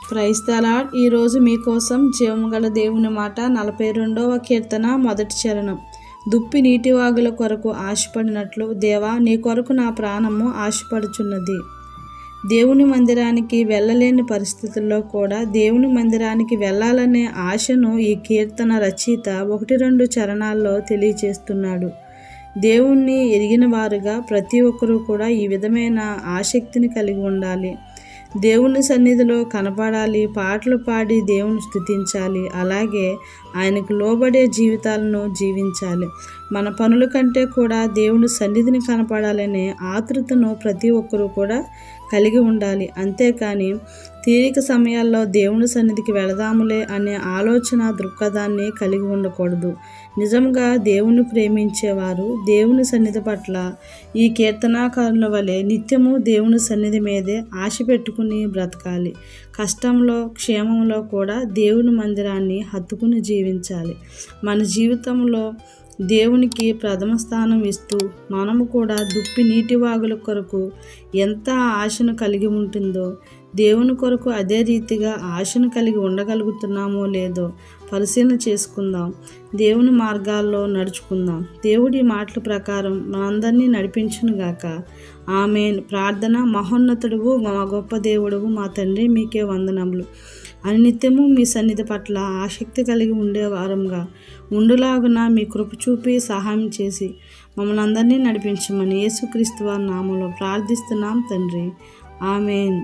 Praise the lord. ఈరోజు మీకోసం జీవము గల దేవుని మాట 42వ కీర్తన మొదటి చరణం. దుప్పి నీటివాగుల కొరకు ఆశపడినట్లు దేవా నీ కొరకు నా ప్రాణము ఆశపడుచున్నది. దేవుని మందిరానికి వెళ్ళలేని పరిస్థితుల్లో కూడా దేవుని మందిరానికి వెళ్ళాలనే ఆశను ఈ కీర్తన రచయిత 1-2 చరణాల్లో తెలియచేస్తున్నాడు. దేవుణ్ణి ఎరిగిన వారుగా ప్రతి ఒక్కరూ కూడా ఈ విధమైన ఆసక్తిని కలిగి ఉండాలి. దేవుని సన్నిధిలో కనపడాలి, పాటలు పాడి దేవుని స్తుతించాలి, అలాగే ఆయనకు లోబడే జీవితాలను జీవించాలి. మన పనుల కంటే కూడా దేవుని సన్నిధిని కనపడాలనే ఆతృతను ప్రతి ఒక్కరూ కూడా కలిగి ఉండాలి. అంతేకాని తీరిక సమయాల్లో దేవుని సన్నిధికి వెళదాములే అనే ఆలోచన దృక్పథాన్ని కలిగి ఉండకూడదు. నిజంగా దేవుని ప్రేమించేవారు దేవుని సన్నిధి పట్ల ఈ కీర్తనాకారుల వలె నిత్యము దేవుని సన్నిధి మీదే ఆశ పెట్టుకుని బ్రతకాలి. కష్టంలో క్షేమంలో కూడా దేవుని మందిరాన్ని హత్తుకుని జీవించాలి. మన జీవితంలో దేవునికి ప్రథమ స్థానం ఇస్తూ మనము కూడా దుప్పి నీటివాగుల కొరకు ఎంత ఆశను కలిగి ఉంటుందో దేవుని కొరకు అదే రీతిగా ఆశను కలిగి ఉండగలుగుతున్నామో లేదో పరిశీలన చేసుకుందాం. దేవుని మార్గాల్లో నడుచుకుందాం. దేవుడి మాటల ప్రకారం మనందరినీ నడిపించునుగాక. ఆమేన్. ప్రార్థన. మహోన్నతుడువు మా గొప్ప దేవుడువు మా తండ్రి, మీకే వందనములు. అనిత్యము మీ సన్నిధి పట్ల ఆసక్తి కలిగి ఉండేవారంగా ఉండులాగున మీ కృప చూపి సహాయం చేసి మమ్మల్ని అందరినీ నడిపించమని యేసుక్రీస్తు వారి నామములో ప్రార్థిస్తున్నాం తండ్రి. ఆమేన్.